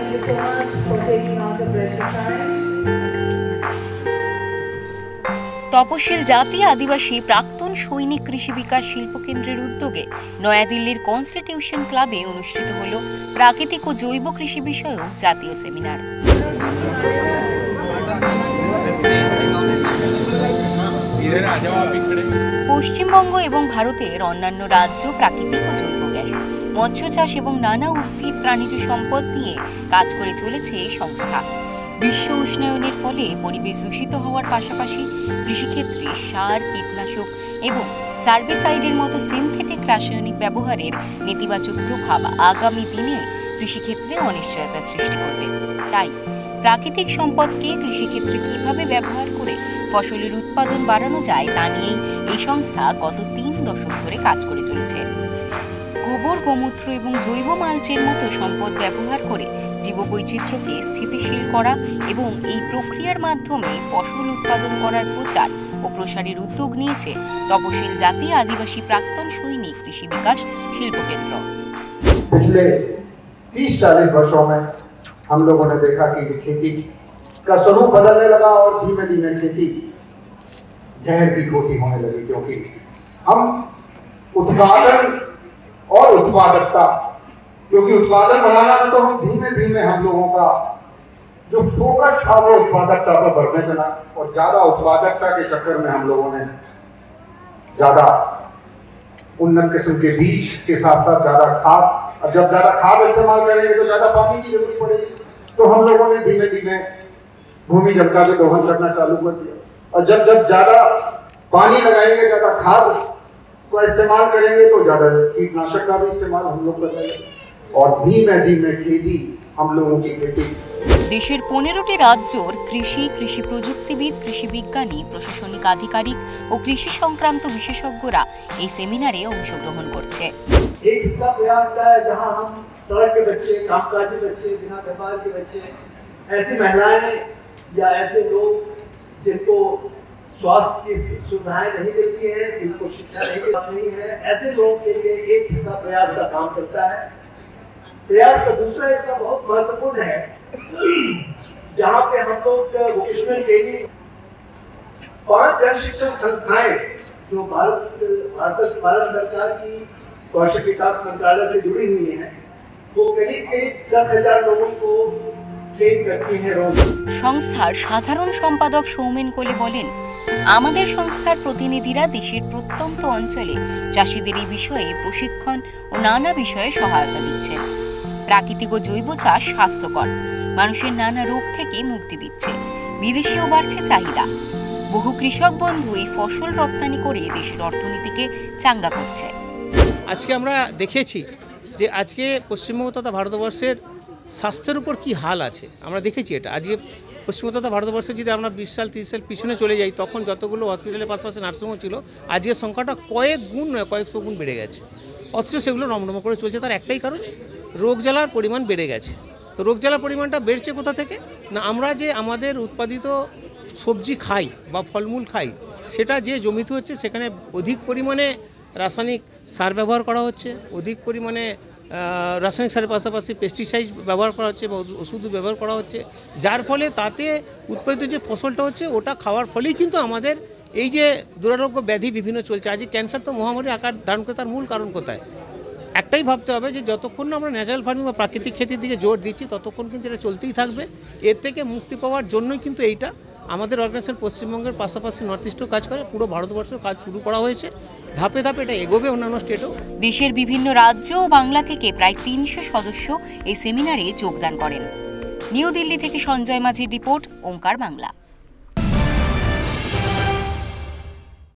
Thank you so much for taking out the precious time. তপশিল জাতি আদিবাসী প্রাক্তন সৈনিক কৃষি বিকাশ শিল্প কেন্দ্রের উদ্যোগে নয়াদিল্লির কনস্টিটিউশন ক্লাবে অনুষ্ঠিত হল প্রাকৃতিক ও জৈব কৃষি বিষয়ক জাতীয় সেমিনার। পশ্চিমবঙ্গ এবং ভারতের অন্যান্য রাজ্য প্রাকৃতিক ও জৈব গ্যাস, মৎস্য চাষ এবং নানা উদ্ভিদ প্রাণীজ সম্পদ নিয়ে কাজ করে চলেছে এই সংস্থা। বিশ্ব উষ্ণায়নের ফলে পরিবেশ দূষিত হওয়ার পাশাপাশি কৃষিক্ষেত্রে সার, কীটনাশক এবং সার্বিসাইডের মতো সিনথেটিক রাসায়নিক ব্যবহারের নেতিবাচক প্রভাব আগামী দিনে কৃষিক্ষেত্রে অনিশ্চয়তা সৃষ্টি করবে। তাই প্রাকৃতিক সম্পদকে কৃষিক্ষেত্রে কিভাবে ব্যবহার করে ফসলের উৎপাদন বাড়ানো যায় তা নিয়েই এই সংস্থা গত 3 দশক ধরে কাজ করে চলেছে। গোবর, গোমূত্র এবং জৈব মালচের মতো সম্পদ ব্যবহার করে জীববৈচিত্র্যকে স্থিতিশীল করা এবং এই প্রক্রিয়ার মাধ্যমে ফসল উৎপাদন করার প্রচার ও প্রসারের উদ্যোগ নিয়েছে তপশিল জাতি আদিবাসী প্রাক্তন সৈনিক কৃষি বিকাশ শিল্প কেন্দ্র। पिछले 30-40 वर्षों में हम लोगों ने देखा कि खेती का स्वरूप बदलने लगा और धीमे धीमे खेती जहर की घोटी होने लगी, क्योंकि हम उत्पादन और उत्पादकता, क्योंकि उत्पादन बढ़ाना था तो हम धीमे धीमे हम लोगों का जो फोकस था वो उत्पादकता पर बढ़ने चला, और ज्यादा उत्पादकता के चक्कर में हम लोगों ने ज्यादा उन्नत किस्म के बीज के साथ साथ ज्यादा खाद, अब जब ज्यादा खाद इस्तेमाल करेंगे तो ज्यादा पानी की जरूरत पड़ेगी, तो हम लोगों ने धीमे धीमे भूमि जल का भी दोहन करना चालू कर दिया। और जब जब ज्यादा पानी लगाएंगे, ज्यादा खाद का इस्तेमाल करेंगे, तो ज्यादा कीटनाशक का भी इस्तेमाल हम लोग कर रहे हैं, और धीमे धीमे खेती हम लोगों की खेती। দেশের 15টি রাজ্যর কৃষি, কৃষি প্রযুক্তিবিদ, কৃষি বিজ্ঞানী, প্রশাসনিক আধিকারিক ও কৃষি সংক্রান্ত বিশেষজ্ঞরা এই সেমিনারে অংশগ্রহণ করছে। एक इसका प्रयास का है जहां हम सड़क के बच्चे, कामकाजी बच्चे, बिना व्यापार के बच्चे, ऐसी महिलाएं या ऐसे लोग जिनको स्वास्थ्य की सुविधाएं नहीं मिलती हैं, जिनको शिक्षा नहीं है, ऐसे लोगों के लिए एक हिस्सा प्रयास का काम करता है। प्रयास का दूसरा हिस्सा बहुत महत्वपूर्ण है, जहाँ पे हम लोग वोकेशनल ट्रेनिंग 5 जन शिक्षण संस्थाएं जो भारत सरकार की कौशल विकास मंत्रालय से जुड़ी हुई हैं, वो करीब 10,000 लोगों को ट्रेन करती हैं रोज। সংস্থার সাধারণ সম্পাদক সৌমেন কোলে বলেন, আমাদের সংস্থার প্রতিনিধিরা দেশের প্রত্যন্ত অঞ্চলে চাষিদের এই বিষয়ে প্রশিক্ষণ ও নানা বিষয়ে সহায়তা দিচ্ছেন। প্রাকৃতিক ও জৈব চাষ স্বাস্থ্যকর, মানুষের নানা রোগ থেকে মুক্তি দিচ্ছে, বিদেশেও বাড়ছে চাহিদা। বহু কৃষক বন্ধু এই ফসল রপ্তানি করে দেশের অর্থনীতিকে চাঙ্গা করছে। আজকে আমরা দেখেছি যে আজকে পশ্চিমবঙ্গ তথা ভারতবর্ষের স্বাস্থ্যের উপর কি হাল আছে, আমরা দেখেছি এটা। আজকে পশ্চিমবঙ্গ তথা ভারতবর্ষে যদি আমরা 20 সাল 30 সাল পিছনে চলে যাই, তখন যতগুলো হসপিটালের পাশাপাশি নার্সিংহোম ছিল, আজকের সংখ্যাটা কয়েক গুণ নয় কয়েকশো গুণ বেড়ে গেছে। অথচ সেগুলো রমরম করে চলছে, তার একটাই কারণ, রোগ জ্বালার পরিমাণ বেড়ে গেছে। তো রোগ জ্বালার পরিমাণটা বেড়েছে কোথা থেকে? না, আমরা যে আমাদের উৎপাদিত সবজি খাই বা ফলমূল খাই, সেটা যে জমিতে হচ্ছে সেখানে অধিক পরিমাণে রাসায়নিক সার ব্যবহার করা হচ্ছে, অধিক পরিমাণে রাসায়নিক সারের পাশাপাশি পেস্টিসাইড ব্যবহার করা হচ্ছে বা ওষুধ ব্যবহার করা হচ্ছে, যার ফলে তাতে উৎপাদিত যে ফসলটা হচ্ছে ওটা খাওয়ার ফলেই কিন্তু আমাদের এই যে দুরারোগ্য ব্যাধি বিভিন্ন চলছে। আজকে ক্যান্সার তো মহামারী আকার ধারণ করে, তার মূল কারণ কোথায়? একটাই ভাবতে হবে যে যতক্ষণ না আমরা ন্যাচারাল ফার্মিং বা প্রাকৃতিক খেতির দিকে জোর দিচ্ছি, ততক্ষণ কিন্তু এটা চলতেই থাকবে। এর থেকে মুক্তি পাওয়ার জন্যই কিন্তু এইটা আমাদের অর্গানাইজেশন পশ্চিমবঙ্গের পাশাপাশি নর্থ ইস্টও কাজ করে, পুরো ভারতবর্ষের কাজ শুরু করা হয়েছে। ধাপে ধাপে এটা এগোবে অন্যান্য স্টেটও। দেশের বিভিন্ন রাজ্য ও বাংলা থেকে প্রায় 300 সদস্য এই সেমিনারে যোগদান করেন। নিউ দিল্লি থেকে সঞ্জয় মাঝির রিপোর্ট, ওঙ্কার বাংলা।